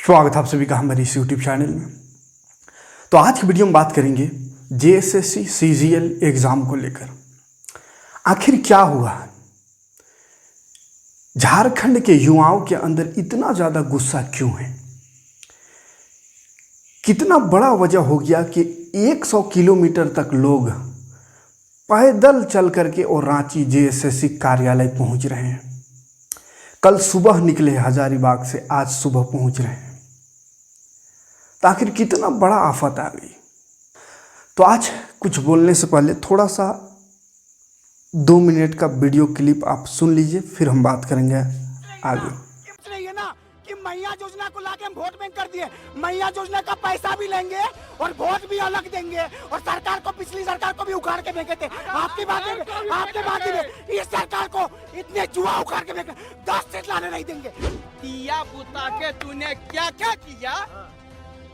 स्वागत है आप सभी का हमारे इस यूट्यूब चैनल में। तो आज की वीडियो में बात करेंगे जेएसएससी सीजीएल एग्ज़ाम को लेकर। आखिर क्या हुआ है, झारखंड के युवाओं के अंदर इतना ज़्यादा गुस्सा क्यों है, कितना बड़ा वजह हो गया कि 100 किलोमीटर तक लोग पैदल चल करके और रांची जेएसएससी कार्यालय पहुंच रहे हैं। कल सुबह निकले हजारीबाग से, आज सुबह पहुंच रहे हैं। तो आखिर कितना बड़ा आफत आ गई। तो आज कुछ बोलने से पहले थोड़ा सा 2 मिनट का वीडियो क्लिप आप सुन लीजिए, फिर हम बात करेंगे आगे। ये ना कि मैया योजना को लाके हम वोट बैंक कर दिए, मैया योजना का पैसा भी लेंगे और वोट भी अलग देंगे और सरकार को, पिछली सरकार को भी उखाड़ के फेंके थे। आपकी बात में इस सरकार को इतने जुआ उखाड़ के फेंके, 10 सीट लाने नहीं देंगे। दिया बुता के तूने क्या क्या किया,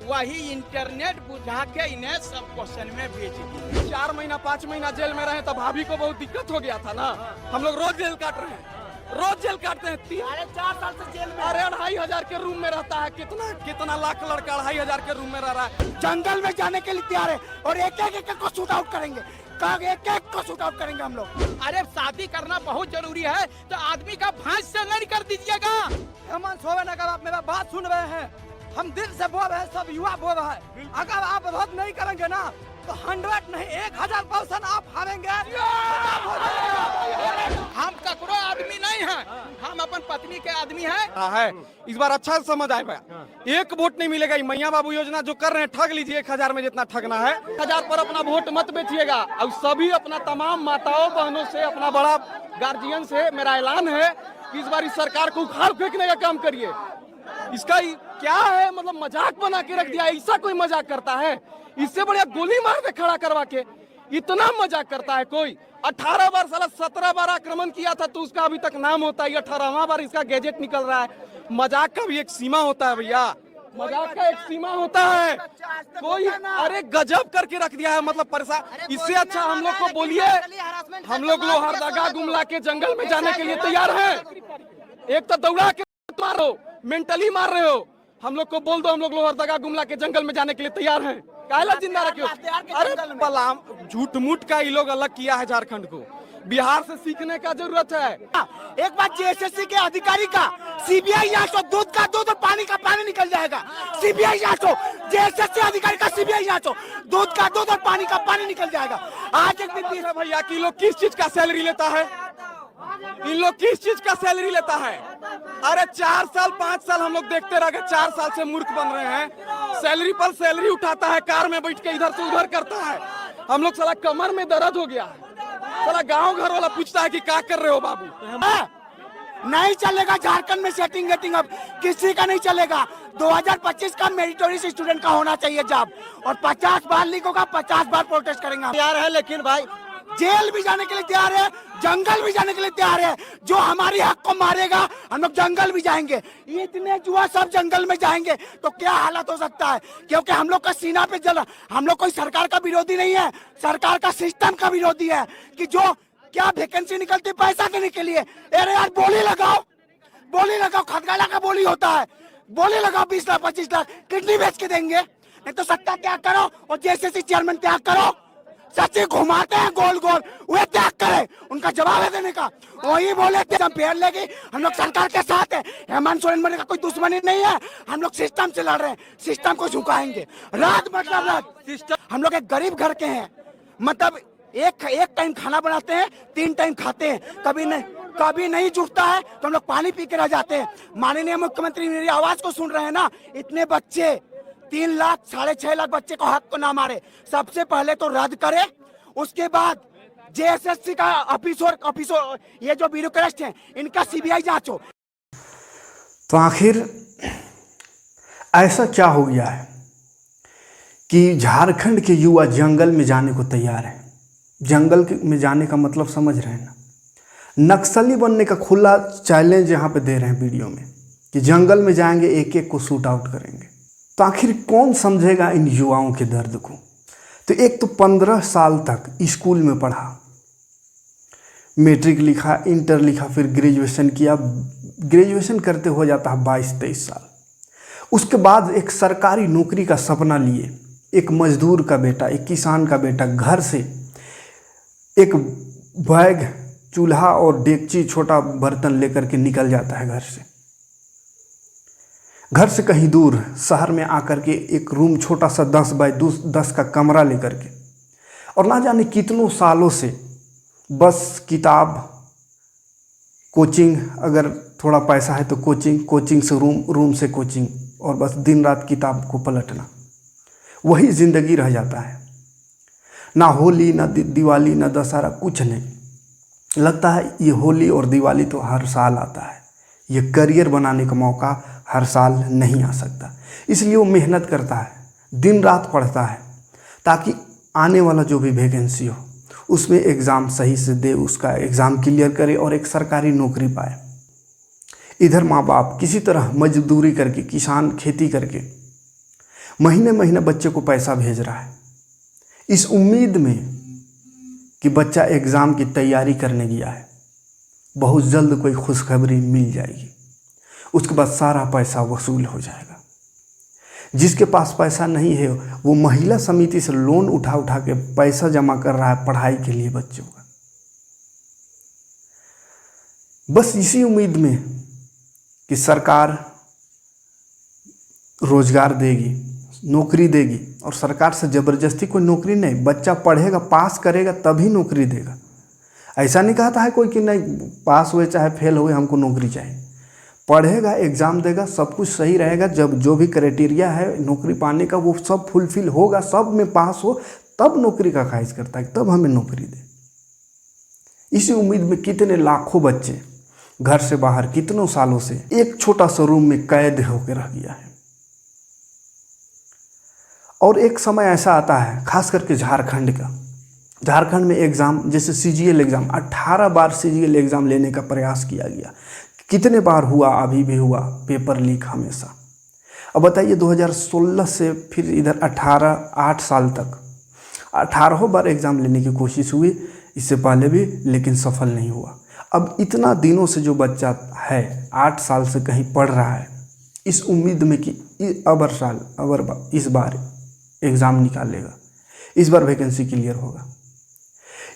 वही इंटरनेट बुझा के इन्हें सब क्वेश्चन में भेज दिया। 4 महीना 5 महीना जेल में रहे तब भाभी को बहुत दिक्कत हो गया था ना। हम लोग रोज जेल काट रहे हैं, रोज जेल काटते हैं। 4 साल से जेल में। अरे 2,500 के रूम में रहता है। कितना लाख लड़का 2,500 के रूम में रह रहा है। जंगल में जाने के लिए तैयार है और एक एक को शूट आउट करेंगे, एक को शूट आउट करेंगे हम लोग। अरे शादी करना बहुत जरूरी है तो आदमी का भांज से नहीं कर दीजिएगा। हेमंत सोरेन, अगर आप मेरा बात सुन रहे हैं, हम दिल से बोल रहे हैं, सब युवा बोल रहा है। अगर आप विरोध नहीं करेंगे ना तो 100 नहीं 1000% आप हारेंगे। हम ककरो आदमी नहीं है, हम अपन पत्नी के आदमी है। इस बार अच्छा समझ आएगा। 1 वोट नहीं मिलेगा। मैया बाबू योजना जो कर रहे हैं, ठग लीजिए 1000 में जितना ठगना है। 1000 पर अपना वोट मत बेचिएगा। और सभी अपना तमाम माताओं बहनों से, अपना बड़ा गार्जियन से मेरा ऐलान है कि इस बार इस सरकार को उखाड़ फेंकने का काम करिए। इसका क्या है, मतलब मजाक बना के रख दिया। ऐसा कोई मजाक करता है? इससे बढ़िया गोली मार दे खड़ा करवा के। इतना मजाक करता है कोई? 18 बार साला 17 बार आक्रमण किया था तो उसका अभी तक नाम होता है। 18वां बार इसका गैजेट निकल रहा है। मजाक का भी एक सीमा होता है भैया, मजाक का एक सीमा होता है। कोई अरे गजब करके रख दिया है, मतलब परेशान। इससे अच्छा हम लोग को बोलिए, हम लोग लोहरदगा गुमला के जंगल में जाने के लिए तैयार है। एक तो दौड़ा के मारो, मेंटली मार रहे हो। हम लोग को बोल दो, हम लोग लोहरदगा गुमला के जंगल में जाने के लिए तैयार हैं। काहेला जिंदा रखियो? अरे बलाम, झूठ मूठ का ये लोग अलग किया है झारखंड को। बिहार से सीखने का जरूरत है। एक बात जेएसएससी के अधिकारी का, सीबीआई जांच हो, दूध का दूध और पानी का पानी निकल जाएगा। सीबीआई जांच हो, जेएसएससी अधिकारी का सीबीआई जांच हो, दूध का दूध और पानी का पानी निकल जाएगा। आज एक दिन भैया कि लोग किस चीज का सैलरी लेता है, इन लोग किस चीज का सैलरी लेता है? अरे 4 साल 5 साल हम लोग देखते रह गए। 4 साल से मूर्ख बन रहे हैं। सैलरी पर सैलरी उठाता है, कार में बैठ के इधर से उधर करता है। हम लोग साला कमर में दर्द हो गया है। साला गांव घर वाला पूछता है कि क्या कर रहे हो बाबू? नहीं चलेगा झारखंड में सेटिंग गेटिंग, अब किसी का नहीं चलेगा। 2025 का मेरिटोरियस स्टूडेंट का होना चाहिए जॉब, और 50 बार लीक होगा, 50 बार प्रोटेस्ट करेंगे। तैयार है, लेकिन भाई जेल भी जाने के लिए तैयार है, जंगल भी जाने के लिए तैयार है। जो हमारी हक को मारेगा हम लोग जंगल भी जाएंगे। ये इतने जुआ सब जंगल में जाएंगे तो क्या हालत हो सकता है? क्योंकि हम लोग का सीना पे जल, हम लोग कोई सरकार का विरोधी नहीं है, सरकार का सिस्टम का विरोधी है। कि जो क्या वैकेंसी निकलती पैसा देने के लिए, अरे यार बोली लगाओ, खतगाला का बोली होता है, बोली लगाओ 20 लाख 25 लाख किडनी बेच के देंगे। नहीं तो सत्ता त्याग करो और जेएसएससी चेयरमैन त्याग करो। सच्ची घुमाते हैं गोल गोल, वे त्याग करे, उनका जवाब है देने का। वही बोले थे हम पेड़ लेगी, हम लोग सरकार के साथ है। हेमंत सोरेन बनने का कोई दुश्मनी नहीं है, हम लोग सिस्टम से लड़ रहे हैं, सिस्टम को झुकाएंगे। रात मतलब रात। हम लोग एक गरीब घर के हैं, मतलब एक टाइम खाना बनाते हैं, 3 टाइम खाते हैं। कभी नहीं जुटता है तो हम लोग पानी पी के रह जाते हैं। माननीय मुख्यमंत्री मेरी आवाज को सुन रहे हैं ना? इतने बच्चे 3 लाख 6.5 लाख बच्चे को हक को ना मारे। सबसे पहले तो रद्द करे, उसके बाद जेएसएससी का ऑफिसर ये जो ब्यूरोक्रेट हैं इनका सीबीआई जांच हो। तो आखिर ऐसा क्या हो गया है कि झारखंड के युवा जंगल में जाने को तैयार हैं? जंगल में जाने का मतलब समझ रहे हैं ना? नक्सली बनने का खुला चैलेंज यहाँ पे दे रहे हैं वीडियो में कि जंगल में जाएंगे, एक एक को शूट आउट करेंगे। तो आखिर कौन समझेगा इन युवाओं के दर्द को? तो एक तो 15 साल तक स्कूल में पढ़ा, मैट्रिक लिखा, इंटर लिखा, फिर ग्रेजुएशन किया। ग्रेजुएशन करते हो जाता है 22-23 साल। उसके बाद एक सरकारी नौकरी का सपना लिए एक मजदूर का बेटा, एक किसान का बेटा घर से एक बैग, चूल्हा और डेगची, छोटा बर्तन लेकर के निकल जाता है घर से कहीं दूर शहर में आकर के एक रूम छोटा सा 10 बाय 10 का कमरा लेकर के, और ना जाने कितनों सालों से बस किताब, कोचिंग, अगर थोड़ा पैसा है तो कोचिंग से रूम से कोचिंग, और बस दिन रात किताब को पलटना, वही ज़िंदगी रह जाता है। ना होली, ना दिवाली, ना दशहरा, कुछ नहीं। लगता है ये होली और दिवाली तो हर साल आता है, ये करियर बनाने का मौका हर साल नहीं आ सकता। इसलिए वो मेहनत करता है, दिन रात पढ़ता है, ताकि आने वाला जो भी वैकेंसी हो उसमें एग्ज़ाम सही से दे, उसका एग्ज़ाम क्लियर करे और एक सरकारी नौकरी पाए। इधर माँ बाप किसी तरह मजदूरी करके, किसान खेती करके महीने महीने बच्चे को पैसा भेज रहा है, इस उम्मीद में कि बच्चा एग्ज़ाम की तैयारी करने गया है, बहुत जल्द कोई खुशखबरी मिल जाएगी, उसके बाद सारा पैसा वसूल हो जाएगा। जिसके पास पैसा नहीं है वो महिला समिति से लोन उठा के पैसा जमा कर रहा है पढ़ाई के लिए बच्चों का, बस इसी उम्मीद में कि सरकार रोजगार देगी, नौकरी देगी। और सरकार से ज़बरदस्ती कोई नौकरी नहीं, बच्चा पढ़ेगा, पास करेगा तभी नौकरी देगा। ऐसा नहीं कहता है कोई कि नहीं पास हुए चाहे फेल हुए हमको नौकरी चाहिए। पढ़ेगा, एग्ज़ाम देगा, सब कुछ सही रहेगा, जब जो भी क्राइटेरिया है नौकरी पाने का वो सब फुलफिल होगा, सब में पास हो, तब नौकरी का ख्वाहिश करता है, तब हमें नौकरी दे। इसी उम्मीद में कितने लाखों बच्चे घर से बाहर कितनों सालों से एक छोटा सा रूम में कैद होकर रह गया है। और एक समय ऐसा आता है, खास करके झारखंड में एग्ज़ाम, जैसे CGL एग्ज़ाम, 18 बार CGL एग्ज़ाम लेने का प्रयास किया गया। कितने बार हुआ, अभी भी हुआ, पेपर लीक हमेशा। अब बताइए 2016 से फिर इधर 8 साल तक 18 बार एग्ज़ाम लेने की कोशिश हुई, इससे पहले भी, लेकिन सफल नहीं हुआ। अब इतना दिनों से जो बच्चा है 8 साल से कहीं पढ़ रहा है, इस उम्मीद में कि इस बार एग्ज़ाम निकालेगा, इस बार वैकेंसी क्लियर होगा।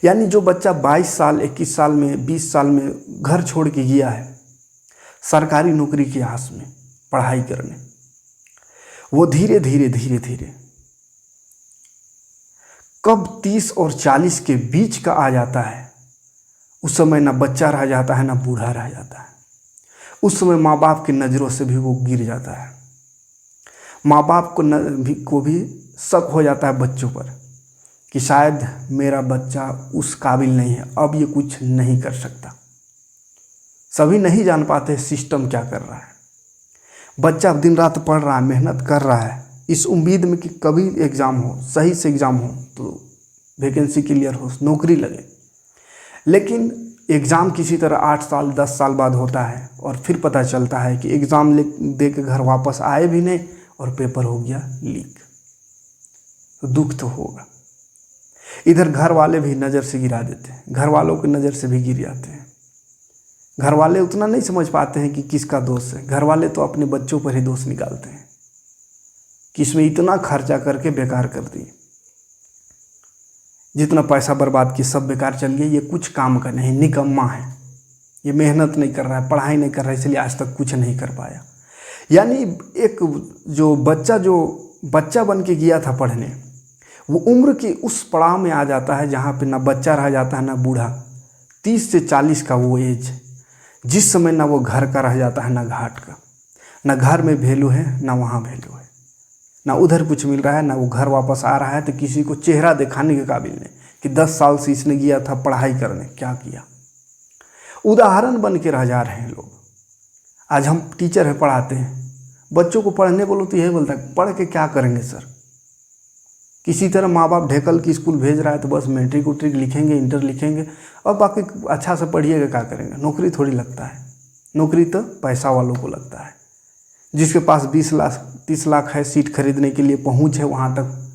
यानी जो बच्चा 22 साल, 21 साल में, 20 साल में घर छोड़ के गया है सरकारी नौकरी की आस में पढ़ाई करने, वो धीरे धीरे कब 30 और 40 के बीच का आ जाता है, उस समय ना बच्चा रह जाता है ना बूढ़ा रह जाता है। उस समय माँ बाप की नज़रों से भी वो गिर जाता है। माँ बाप को भी शक हो जाता है बच्चों पर कि शायद मेरा बच्चा उस काबिल नहीं है, अब ये कुछ नहीं कर सकता। सभी नहीं जान पाते सिस्टम क्या कर रहा है। बच्चा दिन रात पढ़ रहा है, मेहनत कर रहा है, इस उम्मीद में कि कभी एग्ज़ाम हो, सही से एग्ज़ाम हो तो वैकेंसी क्लियर हो, नौकरी लगे। लेकिन एग्ज़ाम किसी तरह 8 साल 10 साल बाद होता है और फिर पता चलता है कि एग्ज़ाम दे के घर वापस आए भी नहीं और पेपर हो गया लीक। तो दुख तो होगा। इधर घर वाले भी नज़र से गिरा देते हैं, घर वालों की नज़र से भी गिर जाते हैं। घर वाले उतना नहीं समझ पाते हैं कि किसका दोष है। घर वाले तो अपने बच्चों पर ही दोष निकालते हैं कि इसमें इतना खर्चा करके बेकार कर दिए, जितना पैसा बर्बाद किया सब बेकार चल गया, ये कुछ काम का नहीं, निकम्मा है, ये मेहनत नहीं कर रहा है, पढ़ाई नहीं कर रहा है, इसलिए आज तक कुछ नहीं कर पाया। यानी एक जो बच्चा बन के गया था पढ़ने, वो उम्र के उस पड़ाव में आ जाता है जहाँ पे ना बच्चा रह जाता है ना बूढ़ा। 30 से 40 का वो एज, जिस समय ना वो घर का रह जाता है ना घाट का, ना घर में वैल्यू है ना वहाँ वैल्यू है, ना उधर कुछ मिल रहा है ना वो घर वापस आ रहा है, तो किसी को चेहरा दिखाने के काबिल नहीं कि 10 साल से इसने गया था पढ़ाई करने, क्या किया। उदाहरण बन के रह जा रहे हैं लोग। आज हम टीचर हैं, पढ़ाते हैं, बच्चों को पढ़ने बोलो तो यही बोलता है पढ़ के क्या करेंगे सर। किसी तरह माँ बाप ढेकल की स्कूल भेज रहा है तो बस मैट्रिक उट्रिक लिखेंगे, इंटर लिखेंगे और बाकी अच्छा से पढ़िएगा, क्या करेंगे। नौकरी थोड़ी लगता है, नौकरी तो पैसा वालों को लगता है। जिसके पास 20 लाख 30 लाख है, सीट खरीदने के लिए पहुँच है वहाँ तक,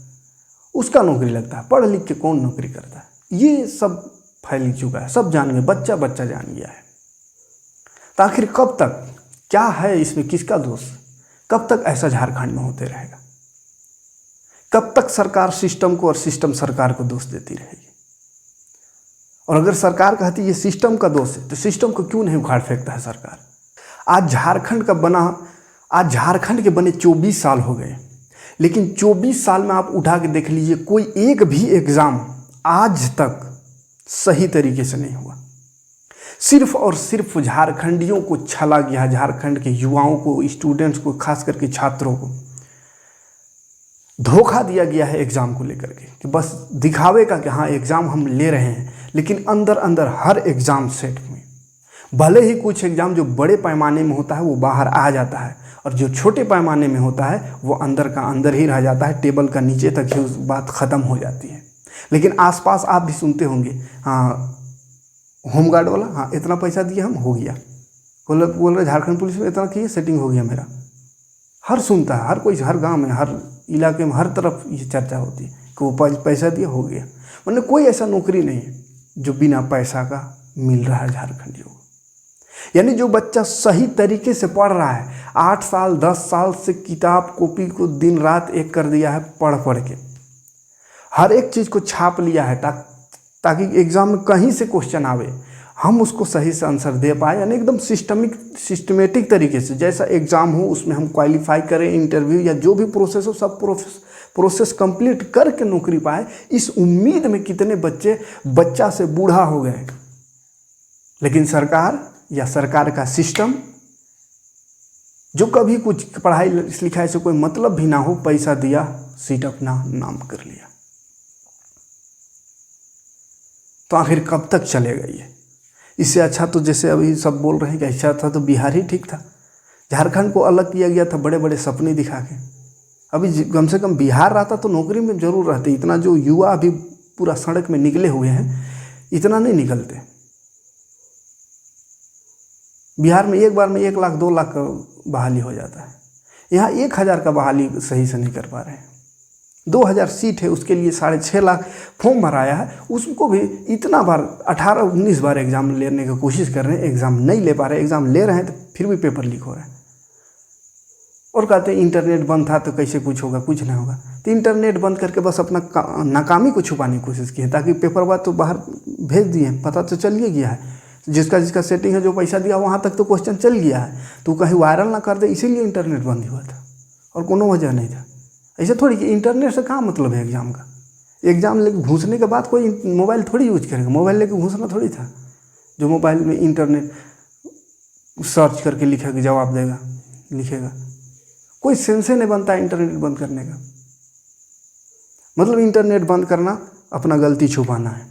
उसका नौकरी लगता है। पढ़ लिख के कौन नौकरी करता है। ये सब फैल चुका है, सब जान गए, बच्चा जान गया है। तो आखिर कब तक, क्या है इसमें, किसका दोष, कब तक ऐसा झारखंड में होते रहेगा? कब तक सरकार सिस्टम को और सिस्टम सरकार को दोष देती रहेगी? और अगर सरकार कहती है ये सिस्टम का दोष है, तो सिस्टम को क्यों नहीं उखाड़ फेंकता है सरकार? आज झारखंड के बने 24 साल हो गए, लेकिन 24 साल में आप उठा के देख लीजिए, कोई एक भी एग्ज़ाम आज तक सही तरीके से नहीं हुआ। सिर्फ और सिर्फ झारखंडियों को छला गया है, झारखंड के युवाओं को, स्टूडेंट्स को, खास करके छात्रों को धोखा दिया गया है एग्ज़ाम को लेकर के, कि बस दिखावे का कि हाँ एग्ज़ाम हम ले रहे हैं, लेकिन अंदर अंदर हर एग्ज़ाम सेट में भले ही कुछ एग्ज़ाम जो बड़े पैमाने में होता है वो बाहर आ जाता है, और जो छोटे पैमाने में होता है वो अंदर का अंदर ही रह जाता है, टेबल का नीचे तक ही उस बात ख़त्म हो जाती है। लेकिन आसपास आप भी सुनते होंगे, हाँ होमगार्ड वाला, हाँ इतना पैसा दिया हम, हो गया, बोल रहे झारखंड पुलिस में इतना किए, सेटिंग हो गया मेरा। हर सुनता है, हर कोई, हर गांव में, हर इलाके में, हर तरफ ये चर्चा होती है कि वो पैसा दिया, हो गया। मतलब कोई ऐसा नौकरी नहीं है जो बिना पैसा का मिल रहा है झारखंडियों को। यानी जो बच्चा सही तरीके से पढ़ रहा है, 8 साल 10 साल से किताब कॉपी को दिन रात एक कर दिया है, पढ़ के हर एक चीज़ को छाप लिया है, ताकि एग्ज़ाम में कहीं से क्वेश्चन आवे हम उसको सही से आंसर दे पाए, यानी एकदम सिस्टमेटिक तरीके से, जैसा एग्ज़ाम हो उसमें हम क्वालिफाई करें, इंटरव्यू या जो भी प्रोसेस हो सब प्रोसेस कंप्लीट करके नौकरी पाए। इस उम्मीद में कितने बच्चा से बूढ़ा हो गए, लेकिन सरकार या सरकार का सिस्टम जो कभी कुछ पढ़ाई लिखाई से कोई मतलब भी ना हो, पैसा दिया, सीट अपना नाम कर लिया। तो आखिर कब तक चलेगा ये? इससे अच्छा तो जैसे अभी सब बोल रहे हैं कि अच्छा था तो बिहार ही ठीक था, झारखंड को अलग किया गया था बड़े बड़े सपने दिखा के। अभी कम से कम बिहार रहता तो नौकरी में जरूर रहते। इतना जो युवा अभी पूरा सड़क में निकले हुए हैं, इतना नहीं निकलते। बिहार में एक बार में 1 लाख 2 लाख का बहाली हो जाता है, यहाँ 1000 का बहाली सही से नहीं कर पा रहे हैं। 2000 सीट है, उसके लिए 6.5 लाख फॉर्म भराया है, उसको भी इतना बार 18-19 बार एग्ज़ाम लेने की कोशिश कर रहे हैं, एग्ज़ाम नहीं ले पा रहे। एग्ज़ाम ले रहे हैं तो फिर भी पेपर लीक हो रहा है, और कहते हैं इंटरनेट बंद था तो कैसे कुछ होगा, कुछ नहीं होगा। तो इंटरनेट बंद करके बस अपना नाकामी को छुपाने की कोशिश की है, ताकि पेपर बाद तो बाहर भेज दिए, पता तो चल ही गया है, जिसका सेटिंग है, जो पैसा दिया वहाँ तक तो क्वेश्चन चल गया है, तो कहीं वायरल ना कर दे, इसीलिए इंटरनेट बंद हुआ था, और कोनो वजह नहीं था। ऐसे थोड़ी कि इंटरनेट से कहाँ मतलब है एग्ज़ाम का। एग्ज़ाम लेके घुसने के बाद कोई मोबाइल थोड़ी यूज करेगा, मोबाइल लेके घुसना थोड़ी था, जो मोबाइल में इंटरनेट सर्च करके लिखेगा, जवाब देगा, लिखेगा। कोई सेंस नहीं बनता इंटरनेट बंद करने का। मतलब इंटरनेट बंद करना अपना गलती छुपाना है।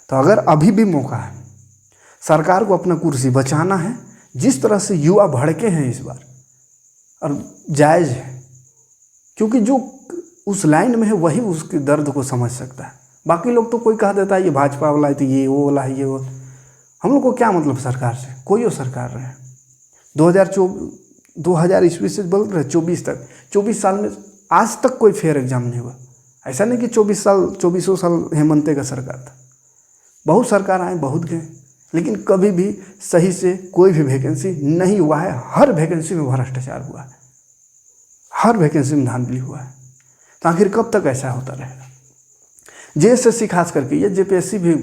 तो अगर अभी भी मौका है, सरकार को अपना कुर्सी बचाना है। जिस तरह से युवा भड़के हैं इस बार, और जायज़ है, क्योंकि जो उस लाइन में है वही उसके दर्द को समझ सकता है। बाकी लोग तो कोई कह देता है ये भाजपा वाला है, तो ये वो वाला है, ये वो। हम लोग को क्या मतलब सरकार से? कोई वो सरकार रहे 2000 ईस्वी से बोल रहे 24 तक, 24 साल में आज तक कोई फेयर एग्जाम नहीं हुआ। ऐसा नहीं कि 24 साल हेमंते का सरकार था, बहुत सरकार आए, बहुत गए, लेकिन कभी भी सही से कोई भी वैकेंसी नहीं हुआ है। हर वैकेंसी में भ्रष्टाचार हुआ है, हर वैकेंसी में धांधली हुआ है। तो आखिर कब तक ऐसा होता रहेगा? जेएसएससी खास करके, ये जेपीएससी भी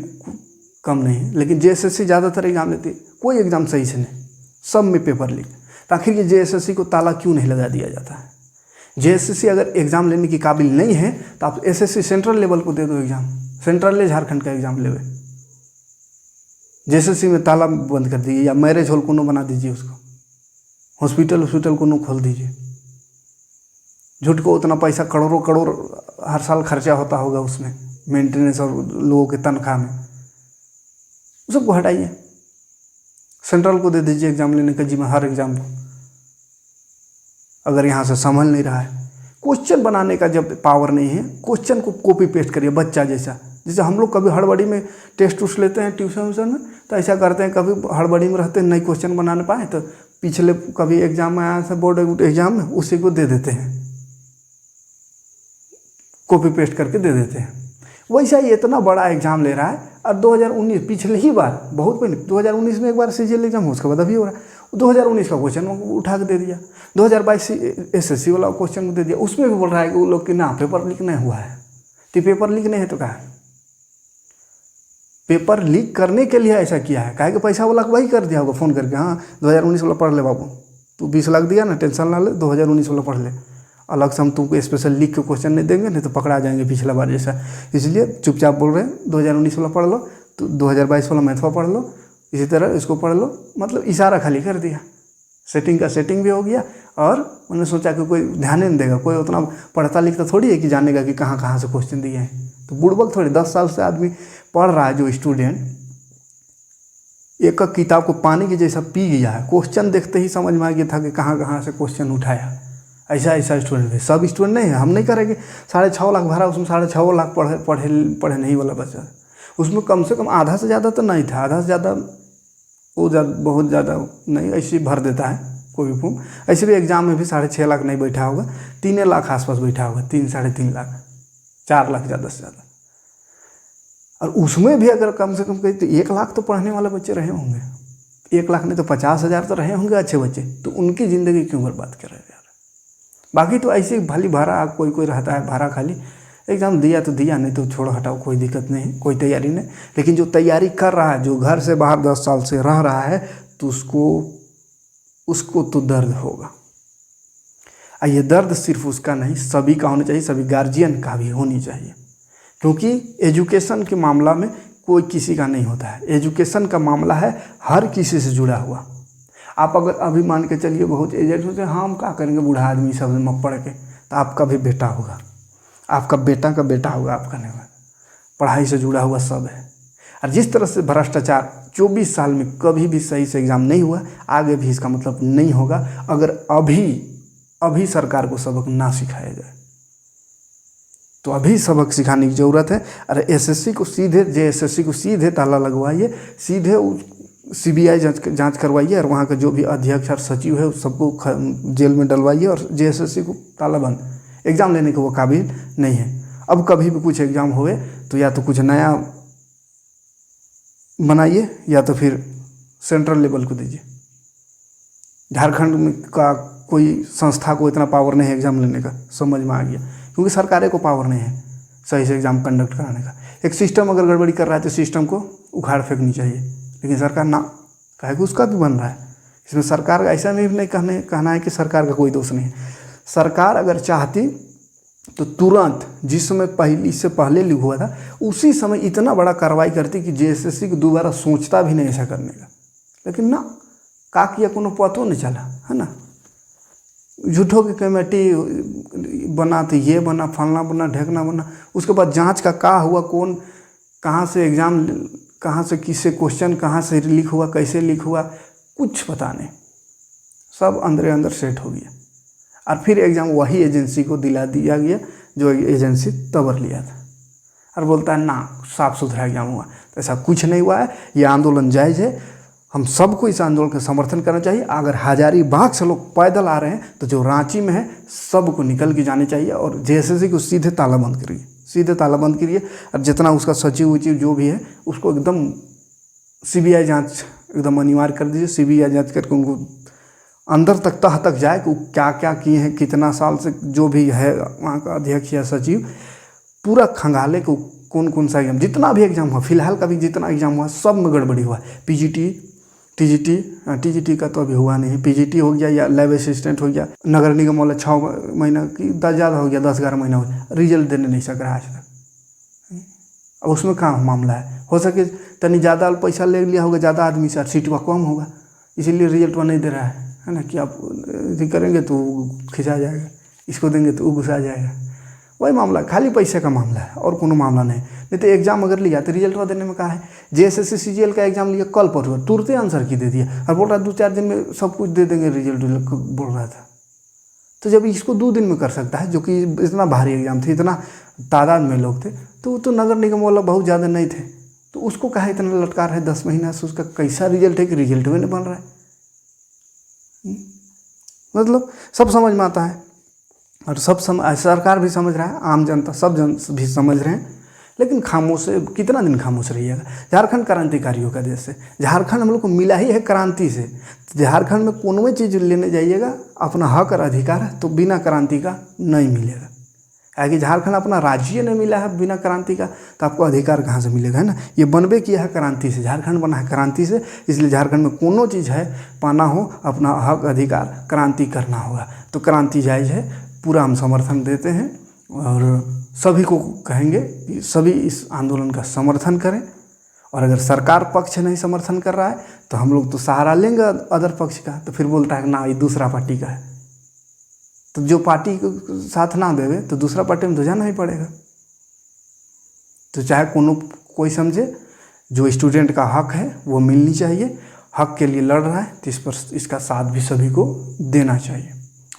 कम नहीं है, लेकिन जेएसएससी ज़्यादातर एग्जाम लेती है, कोई एग्ज़ाम सही से नहीं, सब में पेपर लीक। तो आखिर ये जेएसएससी को ताला क्यों नहीं लगा दिया जाता है? जेएसएससी अगर एग्ज़ाम लेने की काबिल नहीं है तो आप एसएससी सेंट्रल लेवल को दे दो एग्ज़ाम, सेंट्रल ले झारखंड का एग्ज़ाम लेवे। जेएसएससी में ताला बंद कर दीजिए, या मैरिज हॉल कोनो बना दीजिए, उसको हॉस्पिटल कोनो खोल दीजिए। झूठ को उतना पैसा करोड़ों हर साल खर्चा होता होगा उसमें, मेंटेनेंस और लोगों के तनख्वाह में, सबको हटाइए, सेंट्रल को दे दीजिए एग्ज़ाम लेने का जिम्मा, हर एग्ज़ाम को। अगर यहाँ से संभल नहीं रहा है, क्वेश्चन बनाने का जब पावर नहीं है, क्वेश्चन को कॉपी पेस्ट करिए बच्चा जैसा। जैसे हम लोग कभी हड़बड़ी में टेस्ट उस्ट लेते हैं ट्यूशन में, तो ऐसा करते हैं, कभी हड़बड़ी में रहते हैं, नई क्वेश्चन बनाने पाए तो पिछले कभी एग्जाम में आया था, बोर्ड एग्जाम में, उसी को दे देते हैं, कॉपी पेस्ट करके दे देते हैं। वैसा ही इतना बड़ा एग्जाम ले रहा है। और 2019 पिछले ही बार, बहुत पहले 2019 में एक बार सीजीएल एग्जाम हो, उसके बाद अभी हो रहा है। 2019 का क्वेश्चन उठा के दे दिया, 2022 SSC वाला क्वेश्चन दे दिया, उसमें भी बोल रहा है कि वो लोग कि ना पेपर लीक नहीं हुआ है। तो पेपर लीक नहीं है तो क्या है? पेपर लीक करने के लिए ऐसा किया है, काहे कि पैसा वाला को वही कर दिया होगा फ़ोन करके, हाँ 2019 वाला पढ़ ले बाबू, तू 20 लाख दिया ना, टेंशन ना ले, 2019 वाला पढ़ ले, अलग से हम तुमको स्पेशल लीक के क्वेश्चन नहीं देंगे, नहीं तो पकड़ा जाएंगे पिछला बार जैसा। इसलिए चुपचाप बोल रहे हैं 2019 वाला पढ़ लो, तो 2022 वाला मैथवा पढ़ लो, इसी तरह इसको पढ़ लो, मतलब इशारा खाली कर दिया, सेटिंग का सेटिंग भी हो गया। और उन्होंने सोचा कि कोई ध्यान नहीं देगा, कोई उतना पढ़ता लिखता थोड़ी है कि जानेगा कि कहाँ कहाँ से क्वेश्चन दिए हैं। तो बुड़बक थोड़ी, 10 साल से आदमी पढ़ रहा है, जो स्टूडेंट एक किताब को पानी के जैसा पी गया है, क्वेश्चन देखते ही समझ में आ गया था कि कहाँ कहाँ से क्वेश्चन उठाया। ऐसा स्टूडेंट है, सब स्टूडेंट नहीं है, हम नहीं करेंगे। 6.5 लाख भरा, उसमें 6.5 लाख पढ़े नहीं वाला बच्चा, उसमें कम से कम आधा से ज़्यादा तो नहीं था, आधा से ज़्यादा वो बहुत ज़्यादा नहीं, ऐसे भर देता है कोई भी फॉर्म। ऐसे भी एग्जाम में भी 6.5 लाख नहीं बैठा होगा, 3 लाख आसपास बैठा होगा, 3 साढ़े 3 लाख, 4 लाख ज़्यादा से ज़्यादा। और उसमें भी अगर कम से कम कहीं तो 1 लाख तो पढ़ने वाले बच्चे रहे होंगे, 1 लाख नहीं तो 50,000 तो रहे होंगे अच्छे बच्चे। तो उनकी ज़िंदगी क्यों बर्बाद कर रहे हैं यार? बाकी तो ऐसे भली भारा कोई रहता है, भारा खाली एग्ज़ाम दिया तो दिया, नहीं तो छोड़ो हटाओ, कोई दिक्कत नहीं, कोई तैयारी नहीं। लेकिन जो तैयारी कर रहा है, जो घर से बाहर 10 साल से रह रहा है, तो उसको तो दर्द होगा। और ये दर्द सिर्फ उसका नहीं, सभी का होना चाहिए, सभी गार्जियन का भी होनी चाहिए। क्योंकि एजुकेशन के मामला में कोई किसी का नहीं होता है, एजुकेशन का मामला है हर किसी से जुड़ा हुआ। आप अगर अभी मान के चलिए बहुत एजेड होते हैं, हाँ हम क्या करेंगे बूढ़ा आदमी सब में पढ़ के, तो आपका भी बेटा होगा, आपका बेटा का बेटा होगा, आपका नहीं होगा। पढ़ाई से जुड़ा हुआ सब है। और जिस तरह से भ्रष्टाचार 24 साल में कभी भी सही से एग्ज़ाम नहीं हुआ, आगे भी इसका मतलब नहीं होगा अगर अभी सरकार को सबक ना सिखाया जाए। तो अभी सबक सिखाने की ज़रूरत है। अरे SSC को सीधे JSSC को सीधे ताला लगवाइए, सीधे CBI जांच करवाइए, और वहाँ का जो भी अध्यक्ष और सचिव है उस सबको जेल में डलवाइए, और JSSC को ताला बंद। एग्ज़ाम लेने के वो काबिल नहीं है। अब कभी भी कुछ एग्ज़ाम होए तो या तो कुछ नया बनाइए, या तो फिर सेंट्रल लेवल को दीजिए। झारखंड में का कोई संस्था को इतना पावर नहीं है एग्ज़ाम लेने का, समझ में आ गया, क्योंकि सरकारें को पावर नहीं है सही से एग्ज़ाम कंडक्ट कराने का। एक सिस्टम अगर गड़बड़ी कर रहा है तो सिस्टम को उखाड़ फेंकनी चाहिए, लेकिन सरकार ना, काहे कि उसका भी बन रहा है। इसमें सरकार का ऐसा नहीं कहना है कि सरकार का कोई दोष नहीं है। सरकार अगर चाहती तो तुरंत जिस समय इससे पहले लीक हुआ था उसी समय इतना बड़ा कार्रवाई करती कि JSSC को दोबारा सोचता भी नहीं ऐसा करने का। लेकिन ना, का किया कोनो पतो नहीं चला, है ना। झूठों की कमेटी बना, तो ये बना, फलना बना, ढेकना बना, उसके बाद जांच का हुआ, कौन कहाँ से एग्ज़ाम, कहाँ से किससे क्वेश्चन कहाँ से लीक हुआ, कैसे लीक हुआ, कुछ पता नहीं, सब अंदर सेट हो गया। और फिर एग्ज़ाम वही एजेंसी को दिला दिया गया जो एजेंसी तबर लिया था, और बोलता है ना साफ़ सुथरा एग्ज़ाम हुआ। तो ऐसा कुछ नहीं हुआ है। ये आंदोलन जायज़ है, हम सबको इस आंदोलन का समर्थन करना चाहिए। अगर हजारीबाग से लोग पैदल आ रहे हैं तो जो रांची में है सबको निकल के जाने चाहिए, और JSSC को सीधे ताला बंद करिए, सीधे ताला बंद करिए। और जितना उसका सचिव जो भी है उसको एकदम CBI जांच एकदम अनिवार्य कर दीजिए। CBI जांच करके उनको अंदर तक तह तक जाए कि क्या क्या किए हैं, कितना साल से जो भी है वहाँ का अध्यक्ष या सचिव, पूरा खंगाले को कौन सा एग्ज़ाम, जितना भी एग्ज़ाम हुआ, फिलहाल का भी जितना एग्ज़ाम हुआ सब में गड़बड़ी हुआ। TGT का तो अभी हुआ नहीं, PGT हो गया या लैब असिस्टेंट हो गया, नगर निगम वाला 6 महीना की ज़्यादा हो गया, 10-11 महीना हो गया, रिजल्ट देने नहीं सक रहा आज तक। अब उसमें कहाँ मामला है, हो सके तनी ज़्यादा पैसा ले लिया होगा ज़्यादा आदमी से, सीट कम होगा, इसीलिए रिजल्ट नहीं दे रहा है ना। कि आप करेंगे तो खिंचा जाएगा, इसको देंगे तो वो घुसा जाएगा, वही मामला, खाली पैसे का मामला है और कोनो मामला नहीं तो एग्जाम अगर लिया तो रिजल्ट देने में कहा है। JSSC CGL का एग्जाम लिया कल पर हुआ, तुरंत आंसर की दे दिया और बोल रहा 2-4 दिन में सब कुछ दे देंगे रिजल्ट बोल रहा था। तो जब इसको 2 दिन में कर सकता है, जो कि इतना भारी एग्जाम थे, इतना तादाद में लोग थे, तो नगर निगम वाला बहुत ज़्यादा नहीं थे, तो उसको कहा इतना लटकार है 10 महीना से, उसका कैसा रिजल्ट है कि रिजल्ट भी नहीं बन रहा है। मतलब सब समझ में आता है और सब सरकार भी समझ रहा है, आम जनता सब जन भी समझ रहे हैं, लेकिन खामोश, कितना दिन खामोश रहिएगा। झारखंड क्रांतिकारियों का देश है, झारखंड हम लोग को मिला ही है क्रांति से। तो झारखंड में कोई चीज़ लेने जाइएगा अपना हक और अधिकार है तो बिना क्रांति का नहीं मिलेगा। आगे झारखंड अपना राज्य नहीं मिला है बिना क्रांति का, तो आपको अधिकार कहाँ से मिलेगा, है ना। ये बनबे किया है क्रांति से, झारखंड बना है क्रांति से, इसलिए झारखंड में कोनो चीज़ है पाना हो अपना हक अधिकार क्रांति करना होगा। तो क्रांति जायज़ है, पूरा हम समर्थन देते हैं और सभी को कहेंगे कि सभी इस आंदोलन का समर्थन करें। और अगर सरकार पक्ष नहीं समर्थन कर रहा है तो हम लोग तो सहारा लेंगे अदर पक्ष का। तो फिर बोलता है ना ये दूसरा पार्टी का है, तो जो पार्टी को साथ ना देवे तो दूसरा पार्टी में तो जाना ही पड़ेगा। तो चाहे कोई समझे, जो स्टूडेंट का हक है वो मिलनी चाहिए, हक के लिए लड़ रहा है तो इस पर इसका साथ भी सभी को देना चाहिए।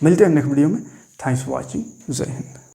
मिलते हैं नेक्स्ट वीडियो में। Thanks for watching. जय हिंद।